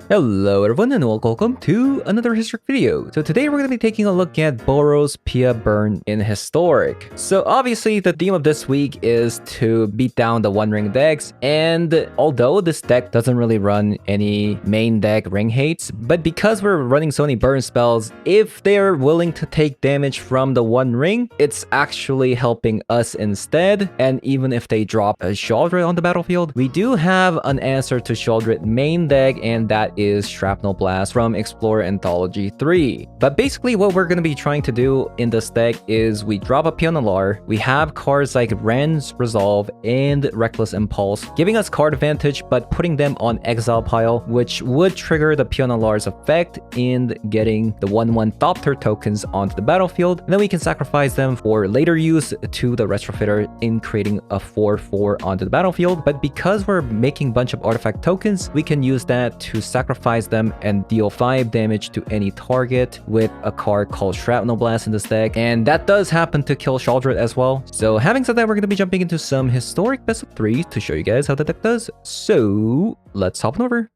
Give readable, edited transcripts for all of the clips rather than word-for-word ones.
Hello everyone and welcome to another Historic video. So today we're going to be taking a look at Boros Pia Burn in Historic. So obviously the theme of this week is to beat down the One Ring decks, and although this deck doesn't really run any main deck ring hates, but because we're running so many burn spells, if they're willing to take damage from the One Ring, it's actually helping us instead. And even if they drop a Sheoldred on the battlefield, we do have an answer to Sheoldred main deck, and that is Shrapnel Blast from Explorer Anthology 3. But basically what we're going to be trying to do in this deck is we drop a Pioneer, we have cards like Ren's Resolve and Reckless Impulse, giving us card advantage but putting them on exile pile, which would trigger the Pioneer's effect in getting the 1/1 Thopter tokens onto the battlefield, and then we can sacrifice them for later use to the Retrofitter in creating a 4/4 onto the battlefield. But because we're making a bunch of artifact tokens, we can use that to sacrifice them and deal 5 damage to any target with a card called Shrapnel Blast in this deck, and that does happen to kill Sheoldred as well. So having said that, we're going to be jumping into some historic best of 3 to show you guys how the deck does. So let's hop on over.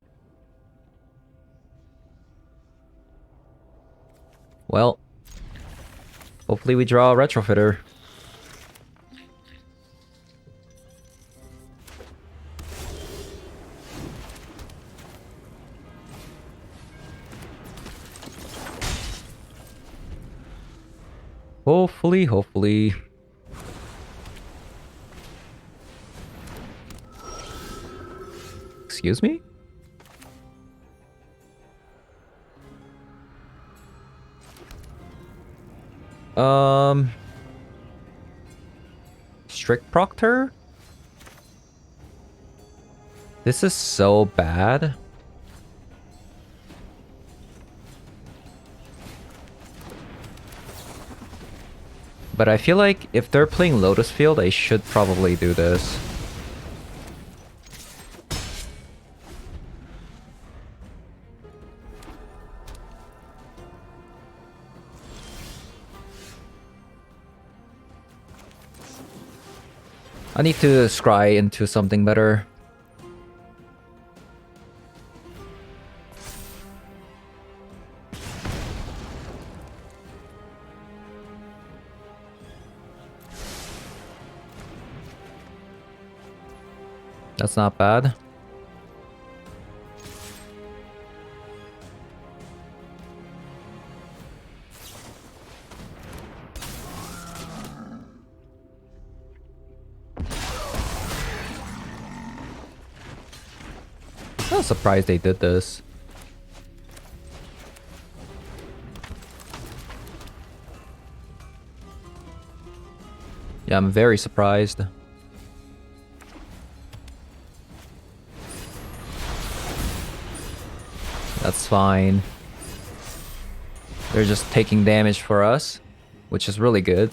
Well, hopefully we draw a Retrofitter. Hopefully. Excuse me? Strict Proctor? This is so bad. But I feel like if they're playing Lotus Field, I should probably do this. I need to scry into something better. That's not bad. I was surprised they did this. Yeah, I'm very surprised. That's fine. They're just taking damage for us, which is really good.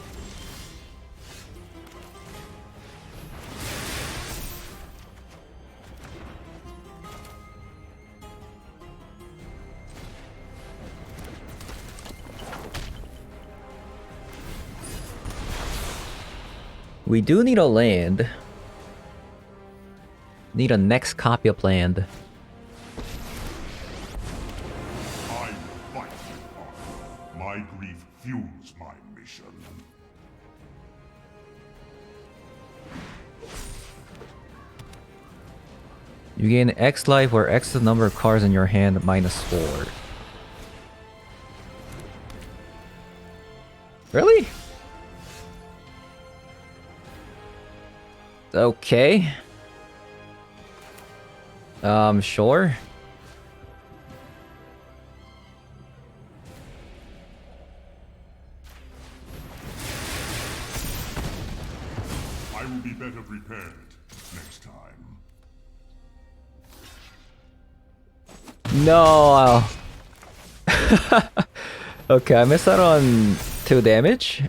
We do need a land. Need a next copy of land. My grief fuels my mission. You gain X life, where X is the number of cards in your hand -4. Really? Okay. Sure. I will be better prepared next time. No. Okay, I missed out on 2 damage.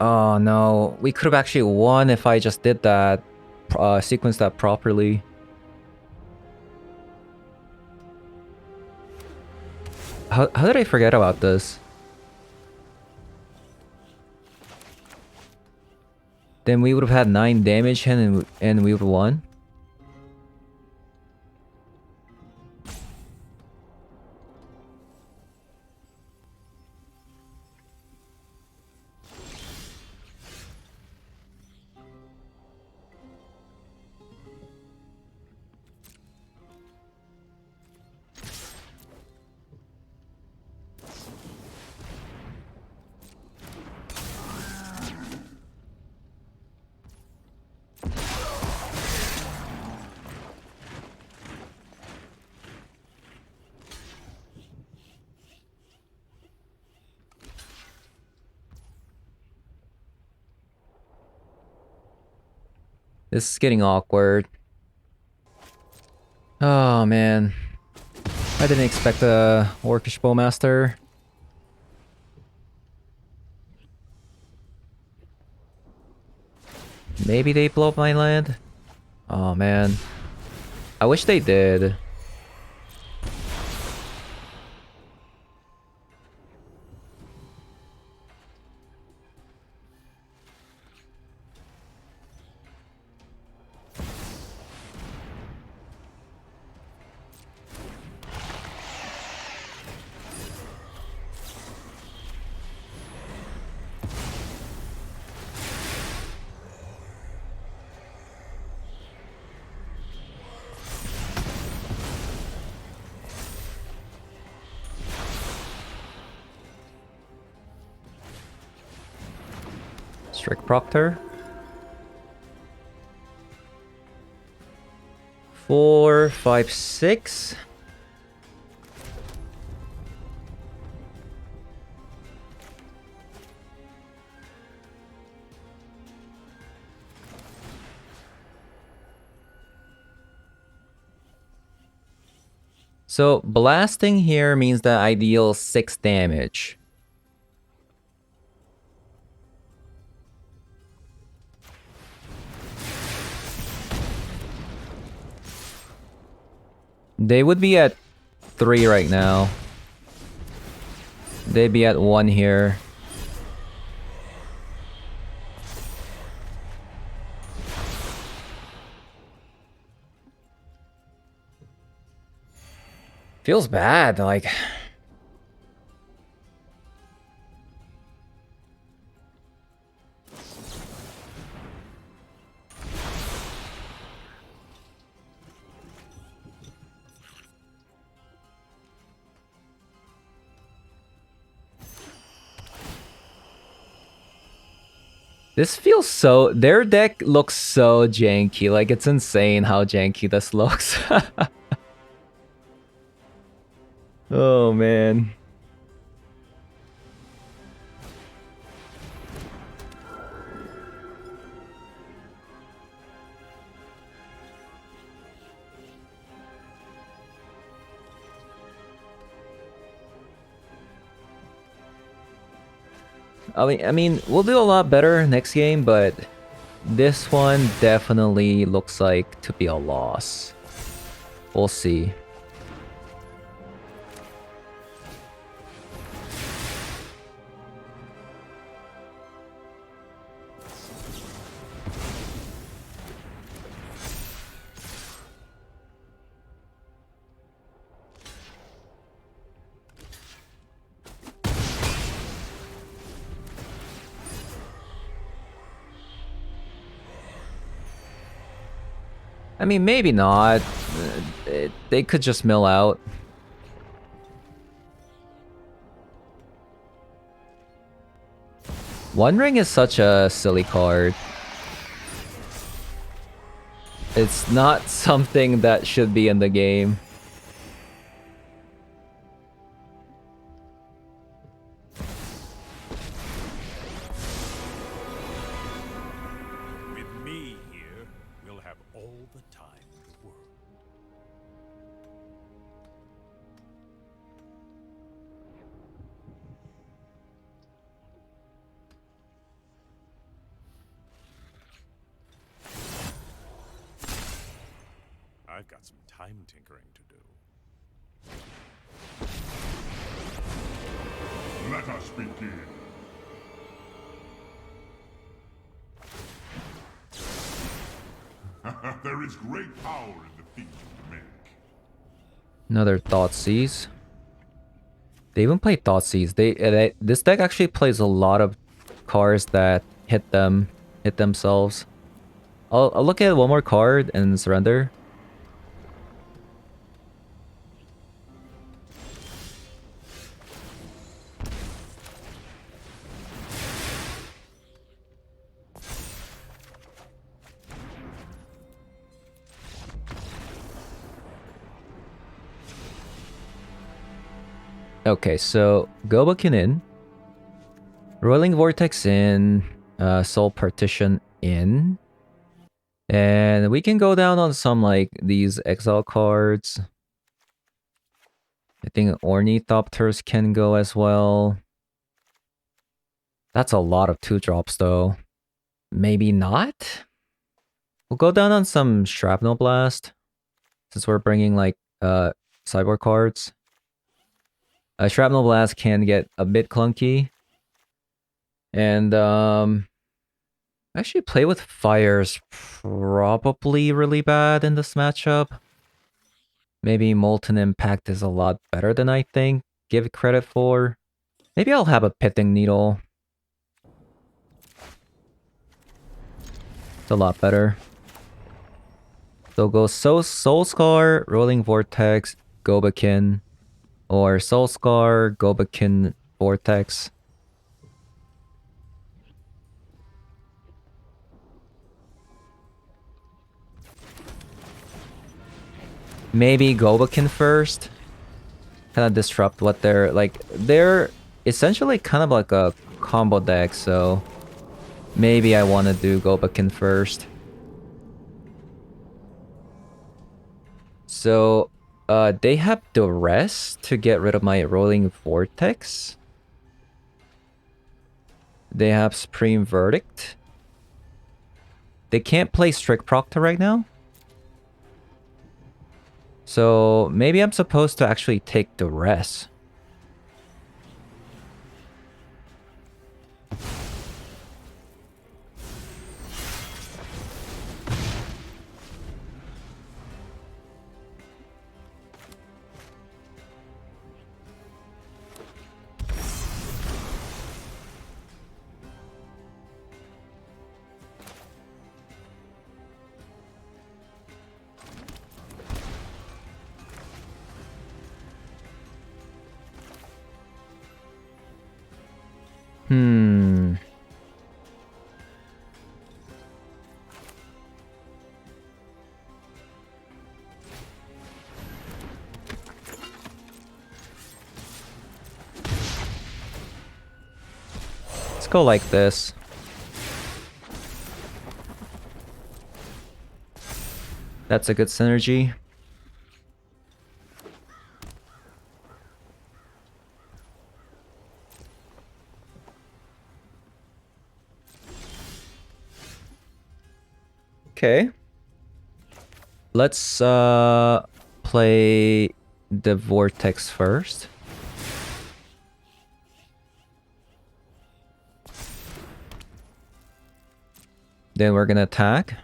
Oh no, we could have actually won if I just did that, sequenced that properly. How did I forget about this? Then we would have had 9 damage and we would have won. This is getting awkward. Oh man. I didn't expect a Orcish Bowmaster. Maybe they blow up my land? Oh man. I wish they did. Strict Proctor. 4, 5, 6. So blasting here means that I deal 6 damage. They would be at 3 right now. They'd be at 1 here. Feels bad, like... This feels so... Their deck looks so janky. Like, it's insane how janky this looks. Oh, man. I mean, we'll do a lot better next game, but this one definitely looks like to be a loss. We'll see. I mean, maybe not. They could just mill out. One Ring is such a silly card. It's not something that should be in the game. With me here, we'll have all the time in the world. I've got some time tinkering to do. Let us begin. There is great power in the things you make. Another Thoughtseize. They even play Thoughtseize. This deck actually plays a lot of cards that hit themselves. I'll look at one more card and surrender. Okay, so Gobakin in. Rolling Vortex in. Soul Partition in. And we can go down on some, like, these exile cards. I think Ornithopters can go as well. That's a lot of 2-drops, though. Maybe not? We'll go down on some Shrapnel Blast. Since we're bringing, like, sideboard cards. Shrapnel Blast can get a bit clunky. And, actually play with Fire's probably really bad in this matchup. Maybe Molten Impact is a lot better than I think. Give it credit for. Maybe I'll have a Pitting Needle. It's a lot better. So go Soul Scar, Rolling Vortex, Gobakin. Or Soul Scar, Gobakin, Vortex. Maybe Gobakin first. Kind of disrupt what they're like. They're essentially kind of like a combo deck, so maybe I want to do Gobakin first. So they have Duress to get rid of my Rolling Vortex. They have Supreme Verdict. They can't play Strict Proctor right now. So maybe I'm supposed to actually take Duress. Let's go like this. That's a good synergy. Okay. Let's play the Vortex first. Then we're gonna attack.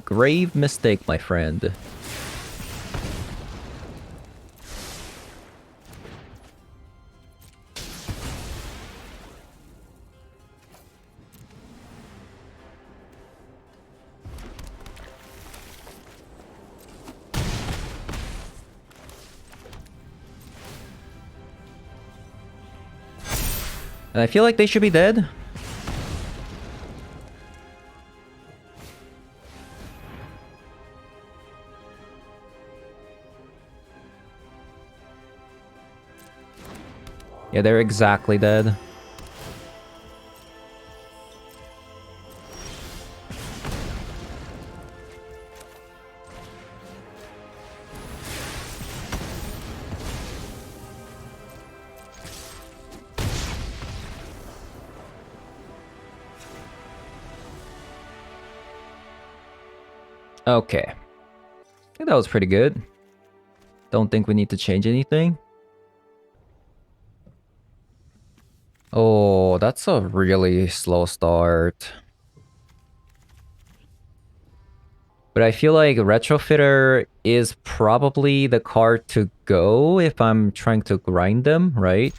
Grave mistake, my friend. And I feel like they should be dead. Yeah, they're exactly dead. Okay. I think that was pretty good. Don't think we need to change anything. Oh, that's a really slow start. But I feel like Retrofitter is probably the card to go if I'm trying to grind them, right?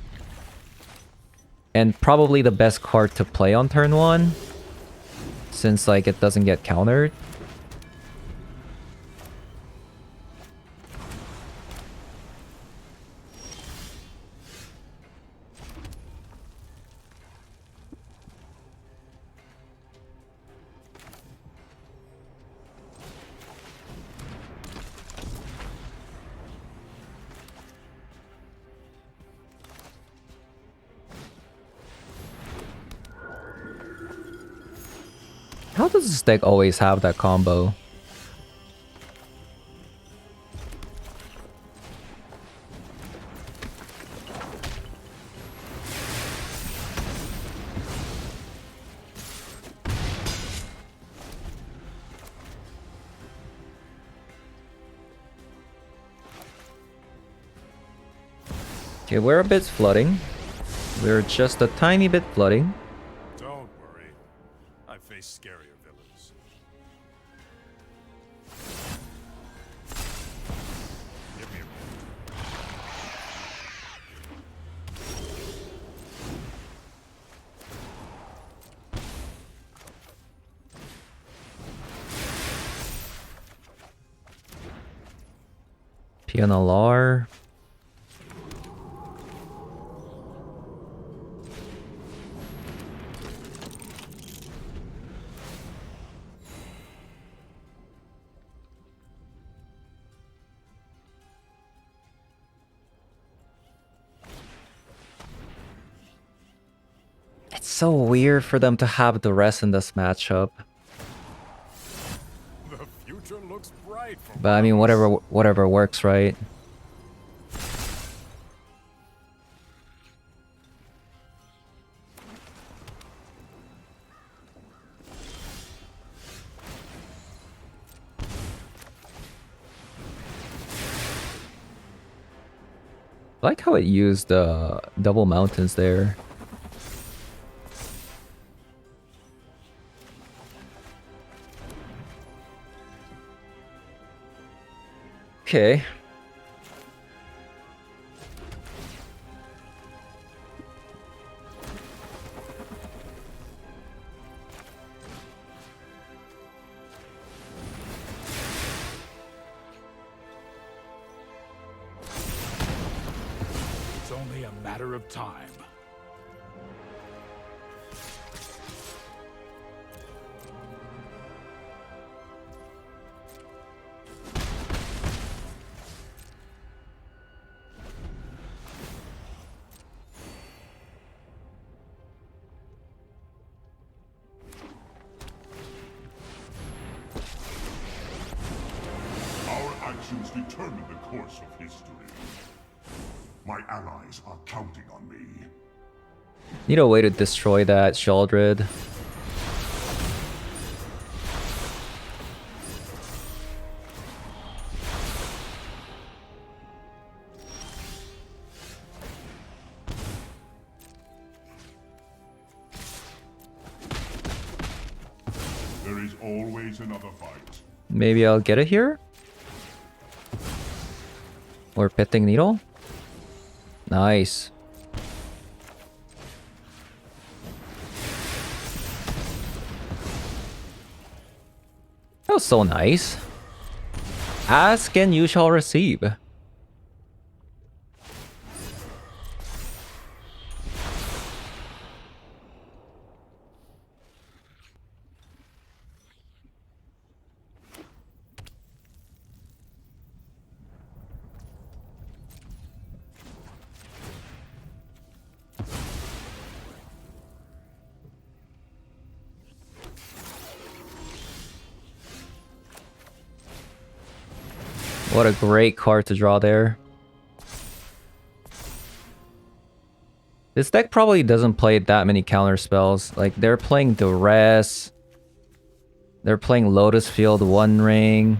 And probably the best card to play on turn 1. Since, like, it doesn't get countered. How does this deck always have that combo? Okay, we're a bit flooding. We're just a tiny bit flooding. Don't worry. I face scarier villains. Give me a minute. PNLR. It's so weird for them to have the rest in this matchup. The future looks bright for But I mean, whatever works, right? I like how it used double mountains there. Okay. It's only a matter of time. Our actions determine the course of history. My allies are counting on me. Need a way to destroy that Sheoldred. There is always another fight. Maybe I'll get it here? Or Pitting Needle? Nice. That was so nice. Ask and you shall receive. What a great card to draw there. This deck probably doesn't play that many counter spells. Like, they're playing Duress, They're playing Lotus Field One Ring.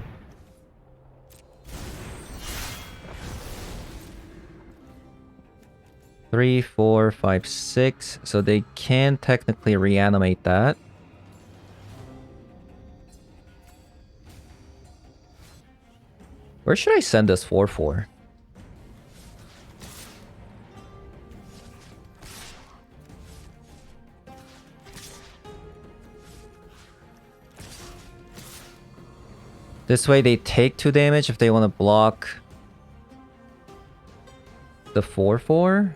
Three, 4, 5, 6. So they can technically reanimate that. Where should I send this 4/4? This way they take 2 damage if they want to block the 4/4.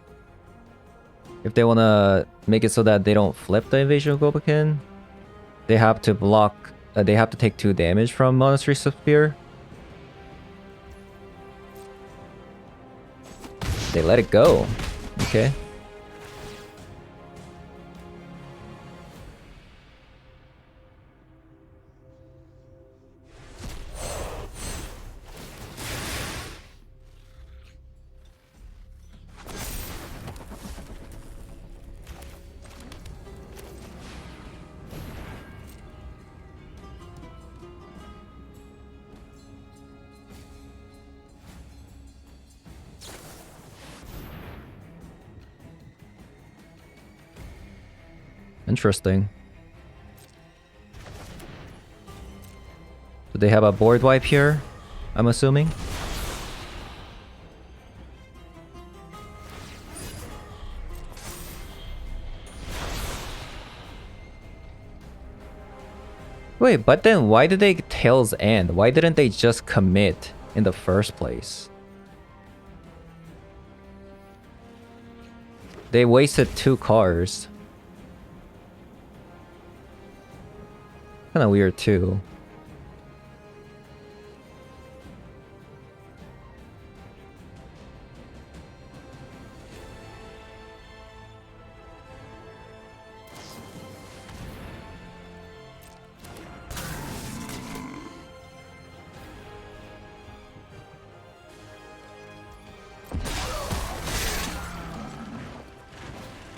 If they want to make it so that they don't flip the Invasion of Gobakin, they have to block. They have to take 2 damage from Monastery Spear. They let it go. Okay. Interesting. Do they have a board wipe here? I'm assuming. Wait, but then why did they Tails End? Why didn't they just commit in the first place? They wasted 2 cards. Kinda weird too.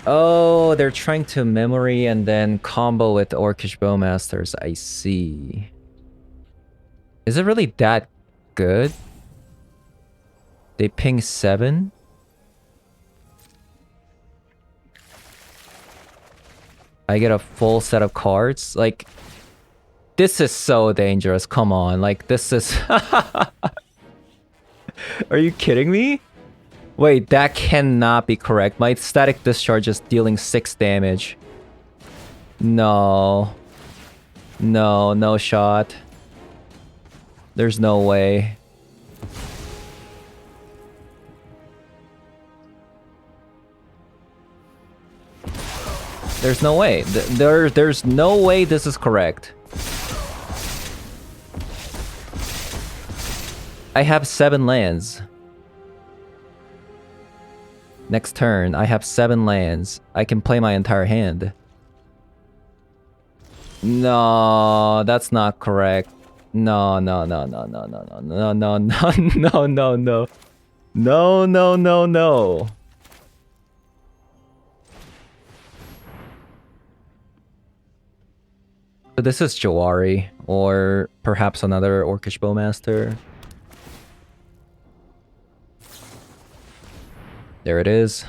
Oh, they're trying to memory and then combo with Orcish Bowmasters. I see. Is it really that good? They ping 7? I get a full set of cards? Like, this is so dangerous. Come on. Like, this is... Are you kidding me? Wait, that cannot be correct. My static discharge is dealing 6 damage. No. No, no shot. There's no way. There's no way. There's no way this is correct. I have 7 lands. Next turn, I have 7 lands. I can play my entire hand. No, that's not correct. No, no, no, no, no, no, no, no, no, no, no, no, no. No, no, no, no. So this is Jawari, or perhaps another Orcish Bowmaster. There it is.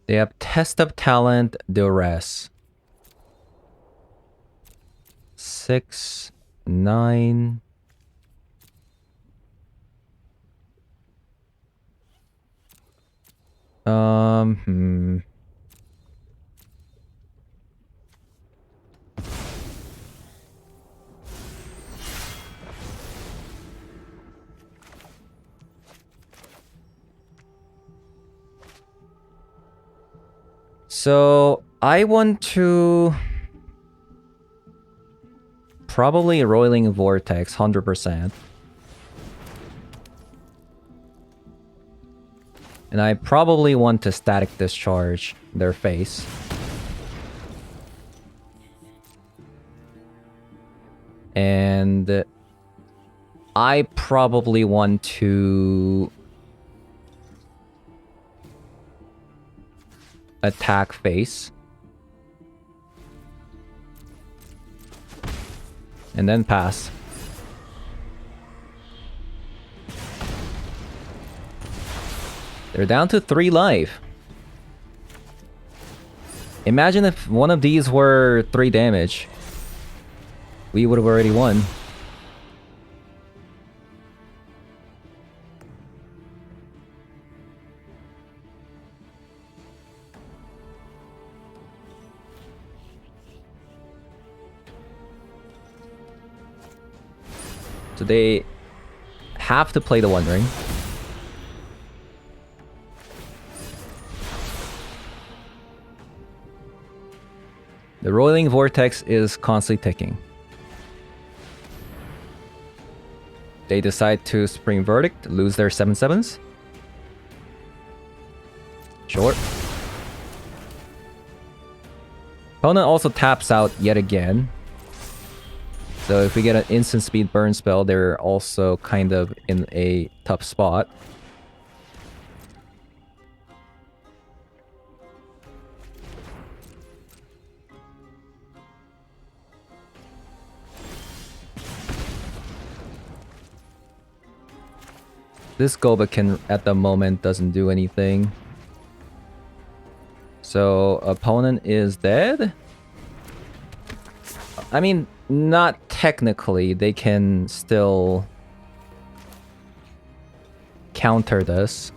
They have Test of Talent, Duress. 6, 9. So I want to probably Roiling Vortex 100%. And I probably want to Static Discharge their face. And I probably want to attack face. And then pass. They're down to 3 life. Imagine if one of these were 3 damage. We would have already won. So they have to play the One Ring. The rolling vortex is constantly ticking. They decide to Spring Verdict, lose their 7/7s. Short. Opponent also taps out yet again. So if we get an instant speed burn spell, they're also kind of in a tough spot. This Gobakin at the moment doesn't do anything. So opponent is dead? I mean, not technically. They can still counter this.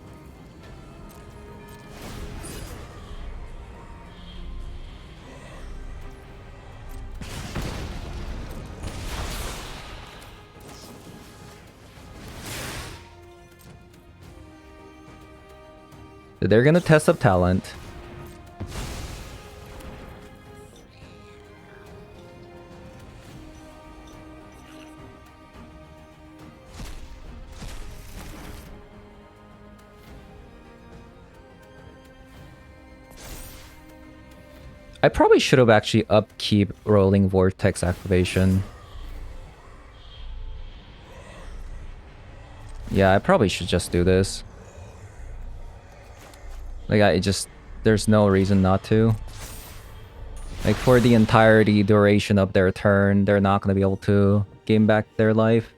So they're gonna test up talent. I probably should have actually upkeep rolling vortex activation. Yeah, I probably should just do this. Like, there's no reason not to. Like, for the entirety duration of their turn, they're not going to be able to gain back their life.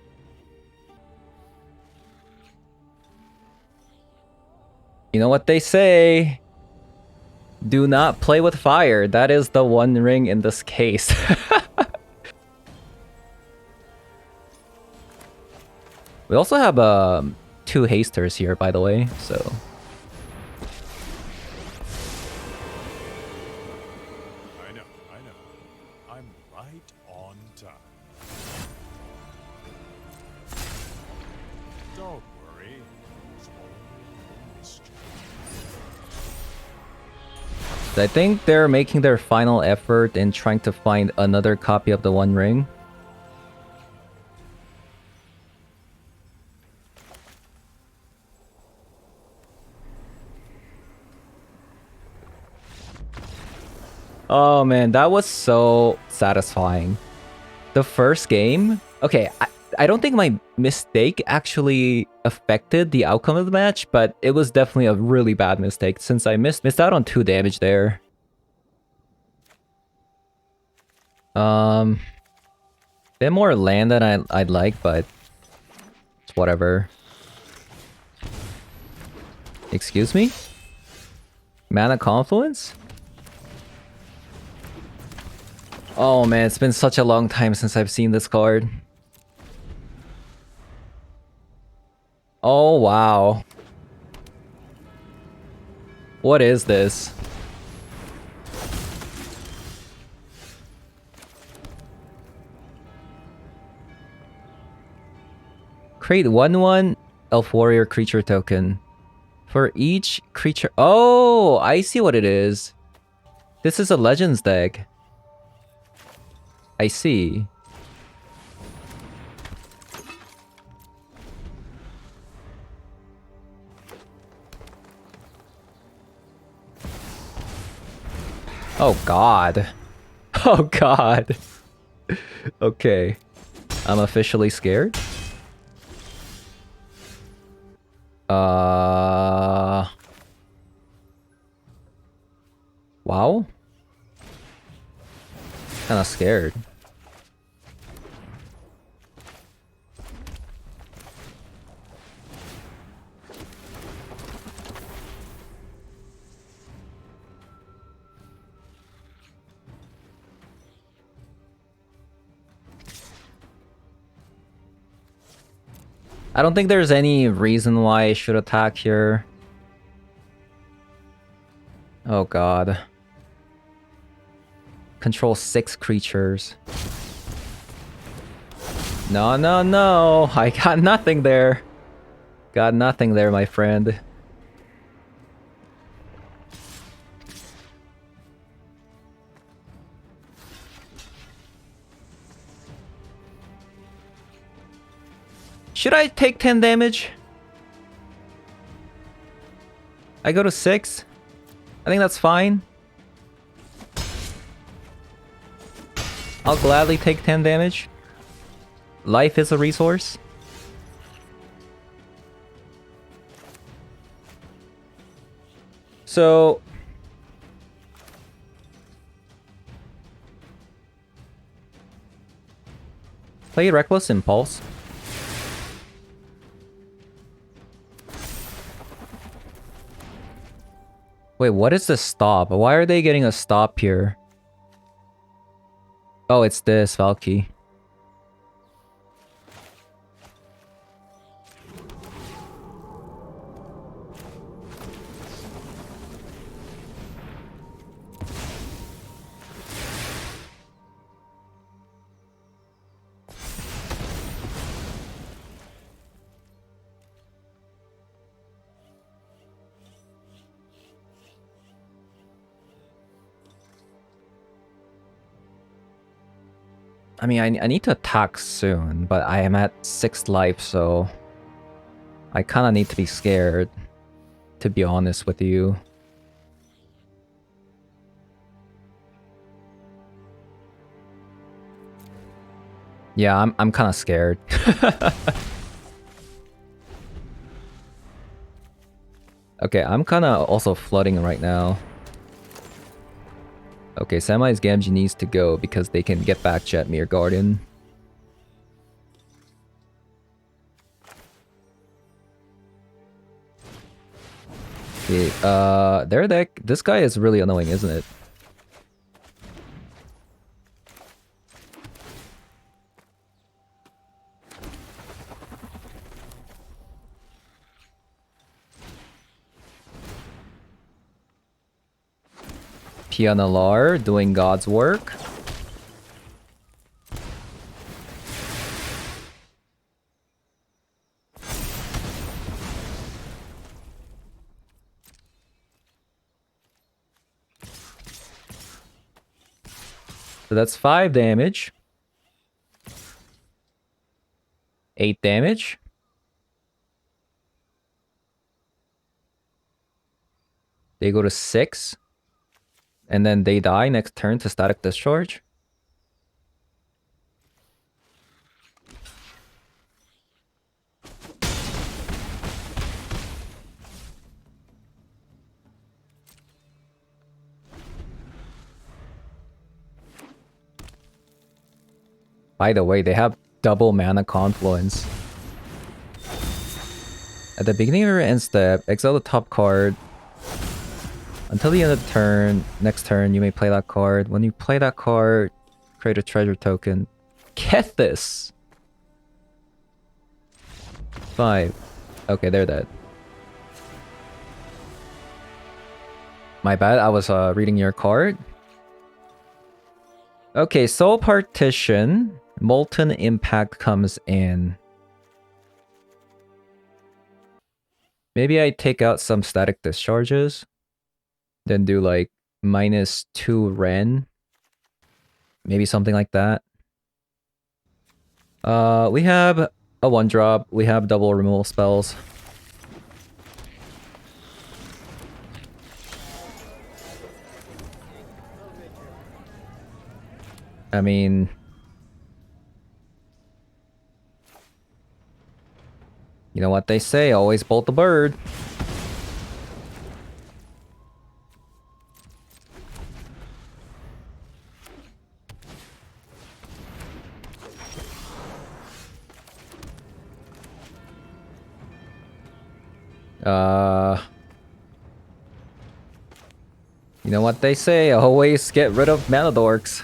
You know what they say? Do not play with fire. That is the One Ring in this case. We also have 2 hasters here, by the way, so... I'm right on time. Don't worry. It's only mystery. I think they're making their final effort in trying to find another copy of the One Ring. Oh man, that was so satisfying. The first game... Okay, I don't think my mistake actually affected the outcome of the match, but it was definitely a really bad mistake since I missed out on 2 damage there. Bit more land than I'd like, but it's whatever. Excuse me? Mana Confluence? Oh man, it's been such a long time since I've seen this card. Oh wow. What is this? Create 1/1 Elf Warrior creature token. For each creature... Oh, I see what it is. This is a Legends deck. I see. Oh god. Oh god. Okay. I'm officially scared. Wow. Kinda scared. I don't think there's any reason why I should attack here. Oh god. Control 6 creatures. No, no, no! I got nothing there. Got nothing there, my friend. Should I take 10 damage? I go to 6? I think that's fine. I'll gladly take 10 damage. Life is a resource. So... play Reckless Impulse. Wait, what is the stop? Why are they getting a stop here? Oh, it's this, LAKEY. I mean, I need to attack soon, but I am at 6th life, so... I kinda need to be scared, to be honest with you. Yeah, I'm kinda scared. Okay, I'm kinda also flooding right now. Okay, Samai's Gamgee needs to go because they can get back Jetmir Guardian. Okay, their deck, this guy is really annoying, isn't it? Pianalar doing God's work. So that's 5 damage. 8 damage. They go to 6. And then they die next turn to Static Discharge. By the way, they have double mana confluence. At the beginning of your end step, exile the top card. Until the end of the turn, next turn, you may play that card. When you play that card, create a treasure token. Get this! 5. Okay, they're dead. My bad, I was reading your card. Okay, Soul Partition. Molten Impact comes in. Maybe I take out some Static Discharges. Then do like -2 Ren. Maybe something like that. We have a 1-drop. We have double removal spells. I mean... You know what they say, always bolt the bird. You know what they say, always get rid of mana dorks.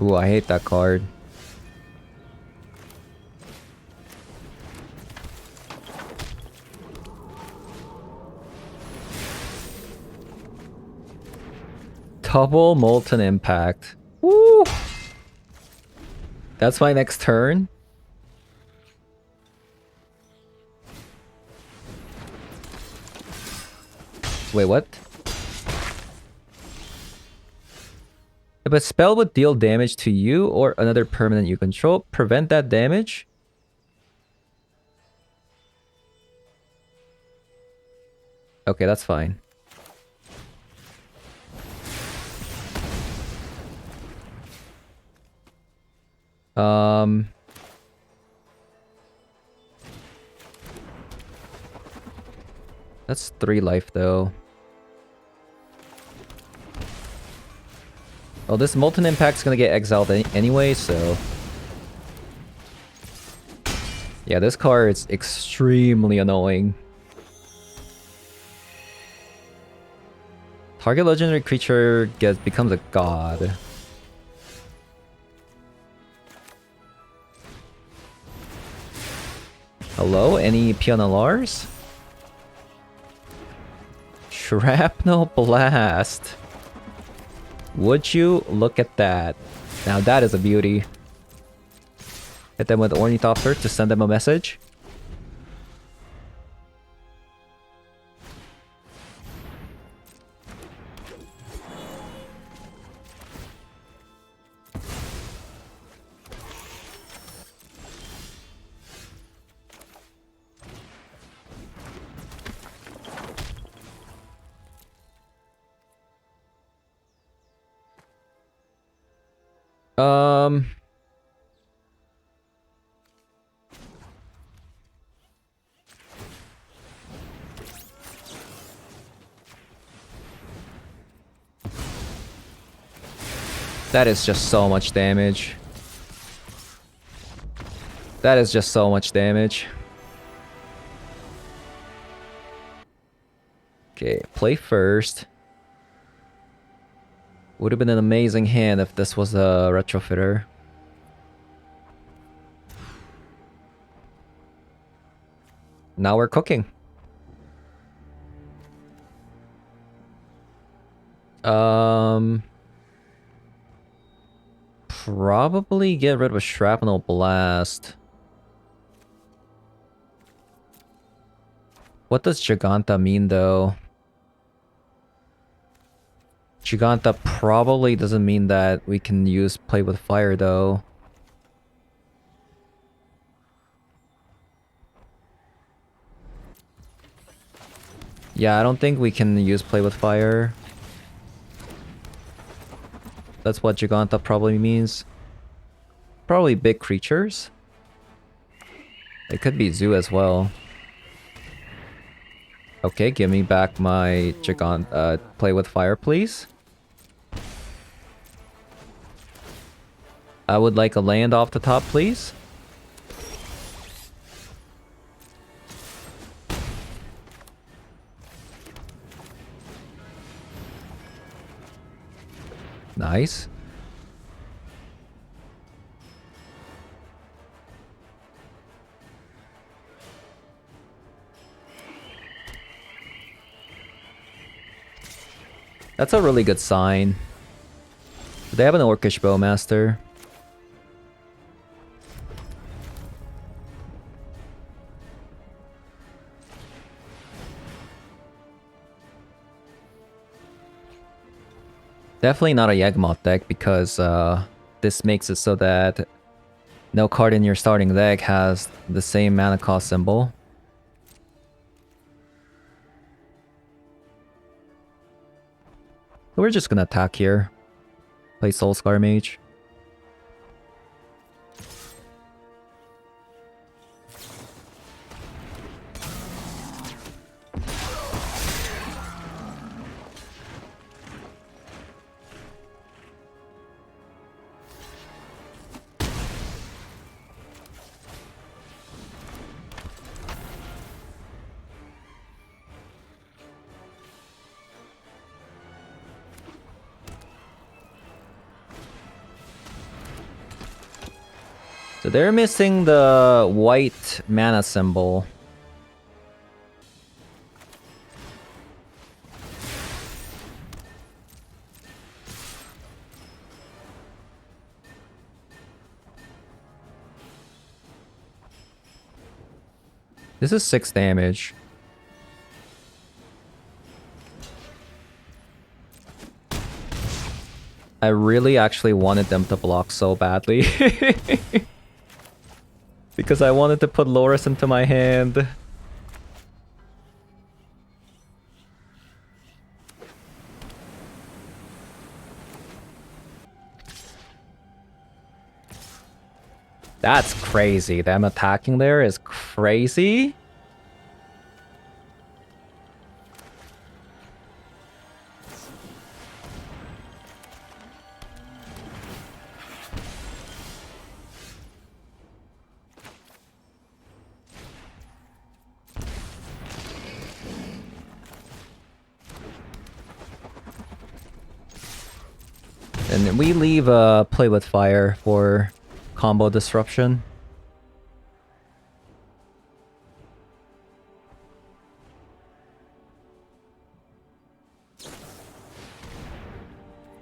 Ooh, I hate that card. Double Molten Impact. Woo! That's my next turn. Wait, what? If a spell would deal damage to you or another permanent you control, prevent that damage? Okay, that's fine. That's 3 life though. Oh, this Molten Impact's gonna get exiled anyway, so... Yeah, this card is extremely annoying. Target legendary creature becomes a god. Hello? Any PNLRs? Shrapnel Blast. Would you look at that? Now that is a beauty. Hit them with Ornithopter to send them a message. That is just so much damage. That is just so much damage. Okay, play first. Would have been an amazing hand if this was a retrofitter. Now we're cooking. Probably get rid of a Shrapnel Blast. What does Giganta mean though? Giganta probably doesn't mean that we can use Play with Fire though. Yeah, I don't think we can use Play with Fire. That's what Giganta probably means. Probably big creatures. It could be Zoo as well. Okay, give me back my Giganta. Play with Fire, please. I would like a land off the top, please. Nice. That's a really good sign. They have an Orcish Bowmaster. Definitely not a Yawgmoth deck because this makes it so that no card in your starting deck has the same mana cost symbol. We're just gonna attack here. Play Soulscar Mage. So they're missing the white mana symbol. This is 6 damage. I really actually wanted them to block so badly. Because I wanted to put Loris into my hand. That's crazy. Them attacking there is crazy. And we leave Play with Fire for combo disruption.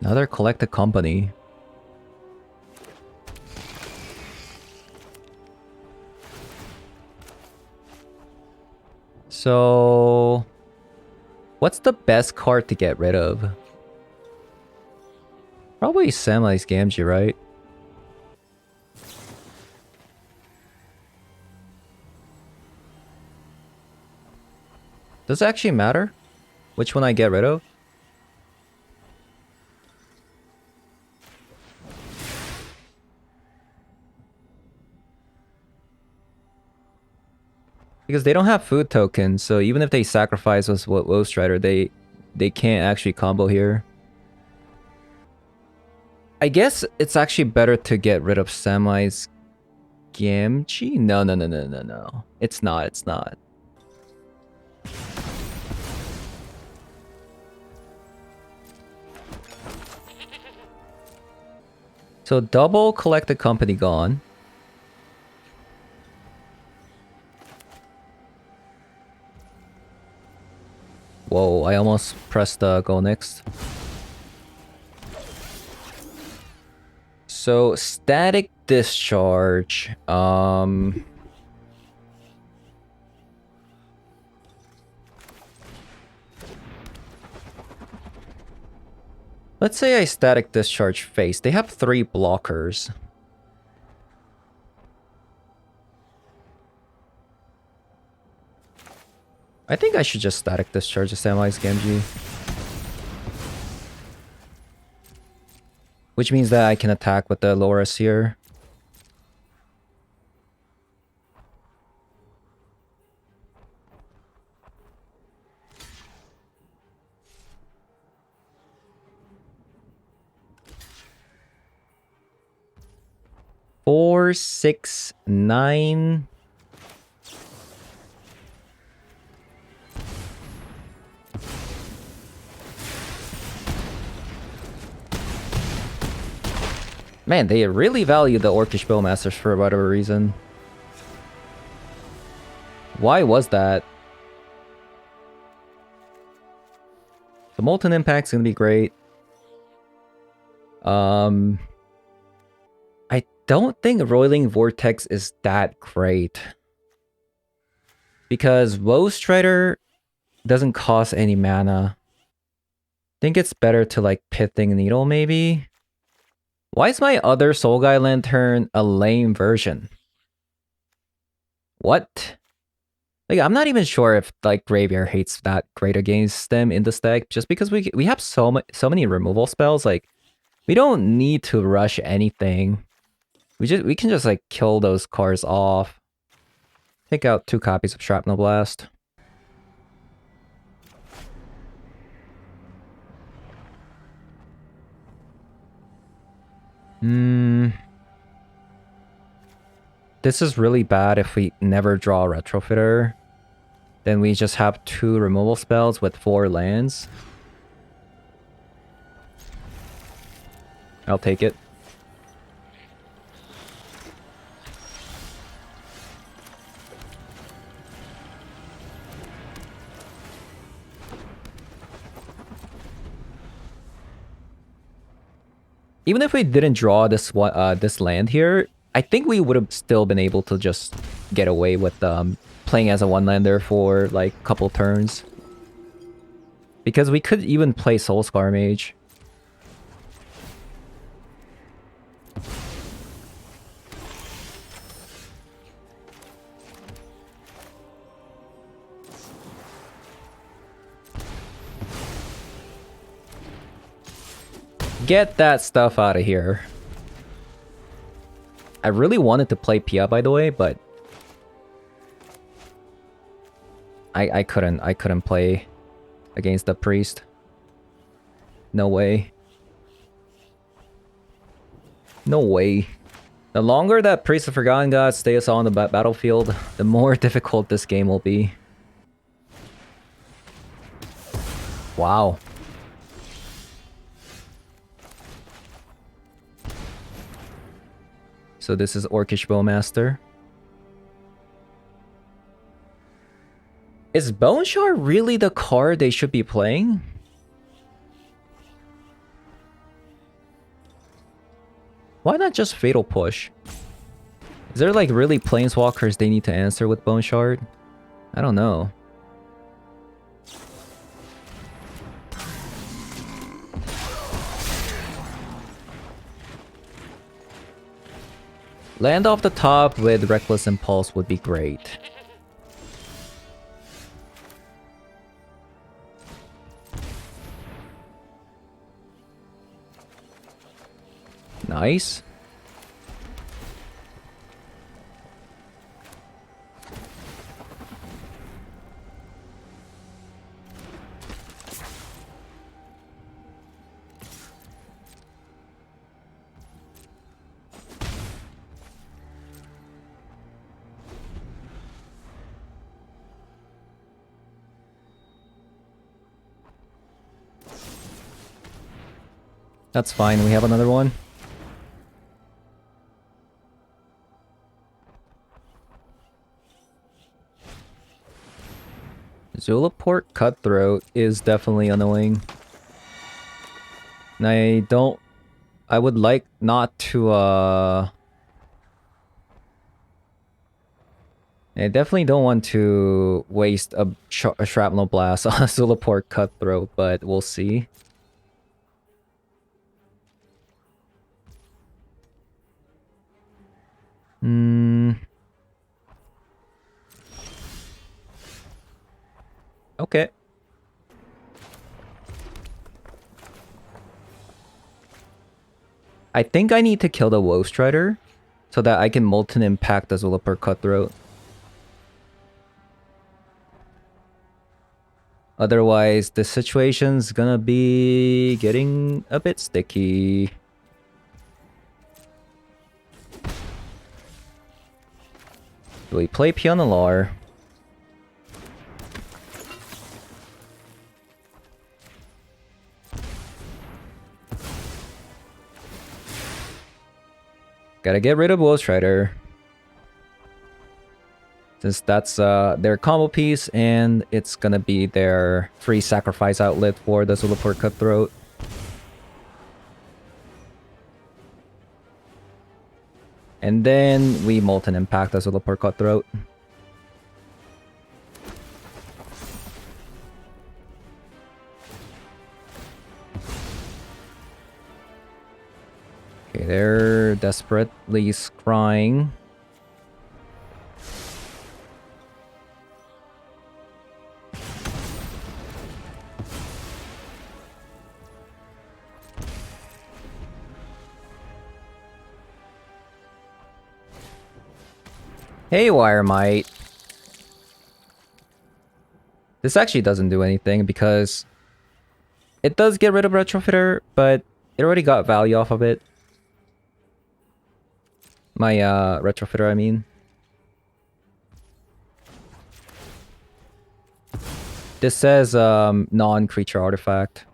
Another collected company. So, what's the best card to get rid of? Probably Samwise Gamgee, right? Does it actually matter which one I get rid of? Because they don't have food tokens, so even if they sacrifice with Woestrider, they can't actually combo here. I guess it's actually better to get rid of Samwise Gamgee? No. It's not. So double collected company gone. Whoa, I almost pressed go next. So static discharge. Let's say I static discharge face. They have 3 blockers. I think I should just static discharge the Samwise Gamgee. Which means that I can attack with the Loris here. Four, 6, 9. Man, they really value the Orcish Bowmasters for whatever reason. Why was that? The Molten Impact's gonna be great. I don't think Roiling Vortex is that great. Because Woestrider doesn't cost any mana. I think it's better to like Pithing Needle maybe? Why is my other Soul Guy Lantern a lame version? What? Like, I'm not even sure if like Graveyard hates that great against them in the stack, just because we have so many removal spells. Like, We don't need to rush anything. We can just like kill those cards off. Take out 2 copies of Shrapnel Blast. This is really bad if we never draw a Retrofitter. Then we just have 2 removal spells with 4 lands. I'll take it. Even if we didn't draw this one, this land here, I think we would have still been able to just get away with playing as a 1-lander for like a couple turns. Because we could even play Soulscar Mage. Get that stuff out of here. I really wanted to play Pia, by the way, but I couldn't play against the priest. No way. No way. The longer that Priest of Forgotten God stays on the battlefield, the more difficult this game will be. Wow. So this is Orcish Bowmaster. Is Bone Shard really the card they should be playing? Why not just Fatal Push? Is there like really Planeswalkers they need to answer with Bone Shard? I don't know. Land off the top with Reckless Impulse would be great. Nice. That's fine, we have another one. Zulaport Cutthroat is definitely annoying. And I would like not to, I definitely don't want to waste a Shrapnel Blast on a Zulaport Cutthroat, but we'll see. Okay. I think I need to kill the Woe Strider so that I can Molten Impact the Zulaport Cutthroat. Otherwise, the situation's gonna be getting a bit sticky. Do we play Pioneer? Gotta get rid of Woe Strider. Since that's their combo piece and it's gonna be their free sacrifice outlet for the Zulaport Cutthroat. And then we Molten Impact the Zulaport Cutthroat. Okay, they're desperately scrying. Haywire Might. This actually doesn't do anything because it does get rid of Retrofitter, but it already got value off of it. My Retrofitter, I mean. This says non-creature artifact.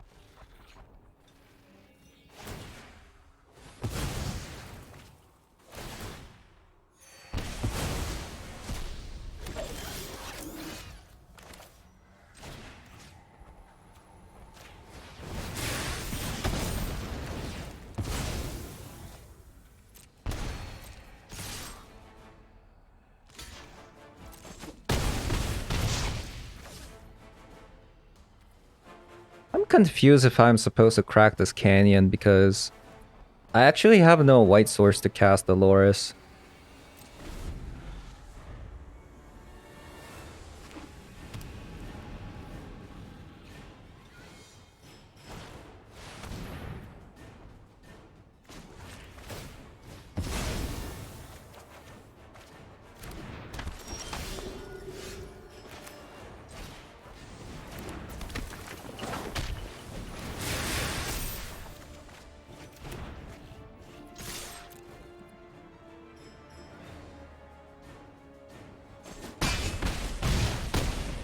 I'm confused if I'm supposed to crack this canyon because I actually have no white source to cast the Loris.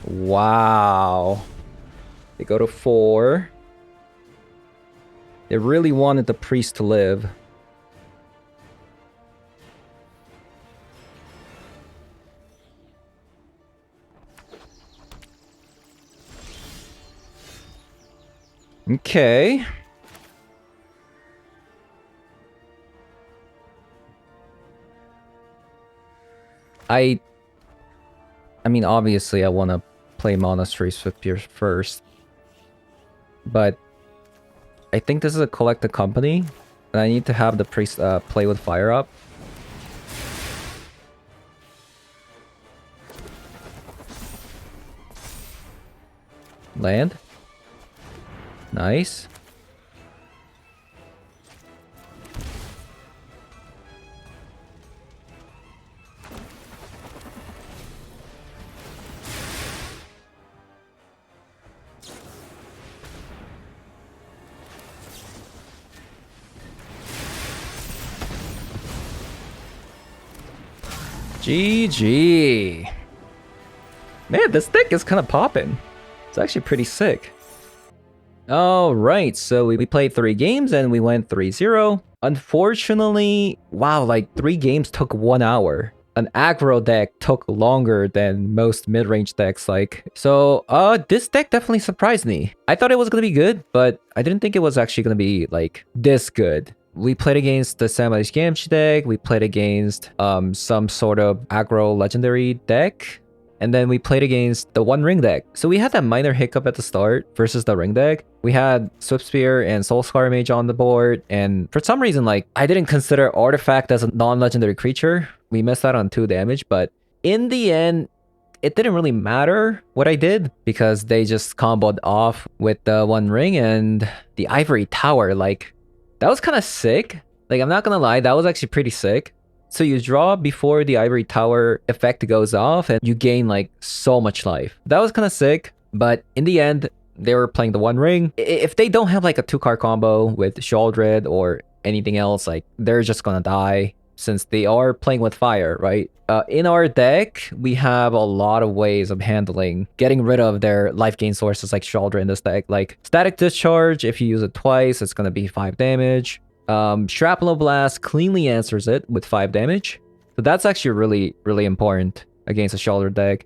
Wow. They go to 4. They really wanted the priest to live. Okay. I mean, obviously I want to play Monastery Swiftpeer first. But I think this is a collected company. And I need to have the priest play with fire up. Land. Nice. GG. Man, this deck is kind of popping. It's actually pretty sick. Alright, so we played 3 games and we went 3-0. Unfortunately, wow, like 3 games took 1 hour. An aggro deck took longer than most mid-range decks, like. So, this deck definitely surprised me. I thought it was gonna be good, but I didn't think it was actually gonna be, like, this good. We played against the Samwise Gamgee deck, we played against some sort of aggro legendary deck, and then we played against the One Ring deck. So we had that minor hiccup at the start versus the Ring deck. We had Swiftspear and Soulscar Mage on the board, and for some reason, like, I didn't consider Artifact as a non-legendary creature. We missed out on 2 damage, but in the end, it didn't really matter what I did because they just comboed off with the One Ring and the Ivory Tower. Like, that was kind of sick. Like, I'm not gonna lie, that was actually pretty sick. So you draw before the Ivory Tower effect goes off and you gain like so much life. That was kind of sick, but in the end, they were playing the One Ring. If they don't have like a 2-card combo with Sheoldred or anything else, like, they're just gonna die since they are playing with fire, right? In our deck, we have a lot of ways of handling getting rid of their life gain sources like Sheoldred in this deck. Like Static Discharge, if you use it twice, it's gonna be 5 damage. Shrapnel Blast cleanly answers it with 5 damage. So that's actually really, really important against a Sheoldred deck.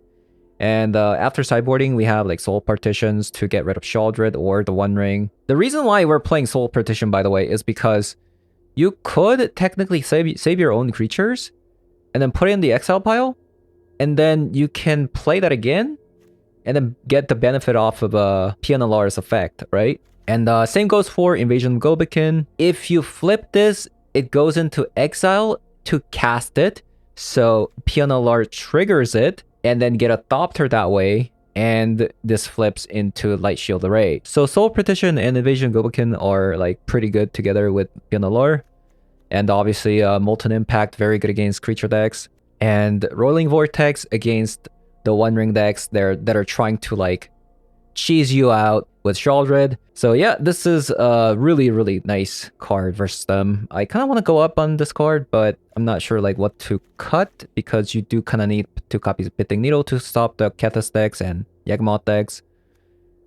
And after sideboarding, we have like Soul Partitions to get rid of Sheoldred or the One Ring. The reason why we're playing Soul Partition, by the way, is because you could technically save your own creatures and then put it in the exile pile, and then you can play that again and then get the benefit off of a Pianalar's effect, right? And same goes for Invasion Gobikin. If you flip this, it goes into exile to cast it. So Pianalar triggers it and then get a Thopter that way. And this flips into Light Shield Array. So Soul Partition and Invasion Gobikin are like pretty good together with Pianalar. And obviously Molten Impact, very good against creature decks. and Rolling Vortex against the One Ring decks that are trying to like cheese you out with Sheoldred. So yeah, this is a really nice card versus them. I kind of want to go up on this card, but I'm not sure like what to cut because you do kind of need 2 copies of Pitting Needle to stop the Kethis decks and Yawgmoth decks.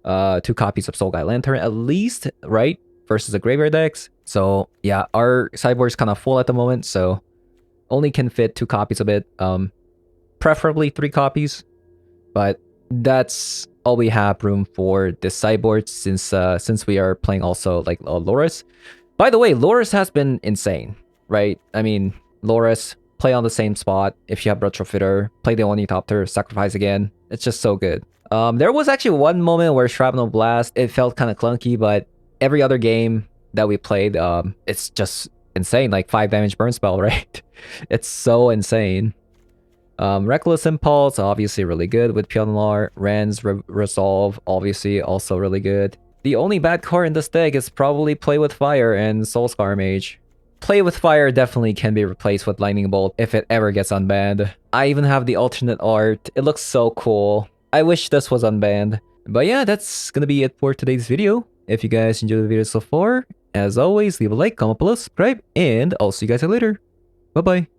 2 copies of Soul Guide Lantern at least, right? Versus the Graveyard decks. So yeah, our sideboard is kind of full at the moment, so only can fit 2 copies of it. Preferably 3 copies, but that's all we have room for this sideboard since we are playing also like Loris. By the way, Loris has been insane, right? I mean, Loris, play on the same spot. If you have Retrofitter, play the Ornithopter, sacrifice again. It's just so good. There was actually one moment where Shrapnel Blast, it felt kind of clunky, but every other game that we played, it's just insane. Like 5 damage burn spell, right? It's so insane. Reckless Impulse, obviously really good with Pioneer. Rand's Resolve, obviously also really good. The only bad card in this deck is probably Play with Fire and Soulscar Mage. Play with Fire definitely can be replaced with Lightning Bolt if it ever gets unbanned. I even have the alternate art. It looks so cool. I wish this was unbanned. But yeah, that's gonna be it for today's video. If you guys enjoyed the video so far, as always, leave a like, comment below, subscribe, and I'll see you guys later. Bye bye.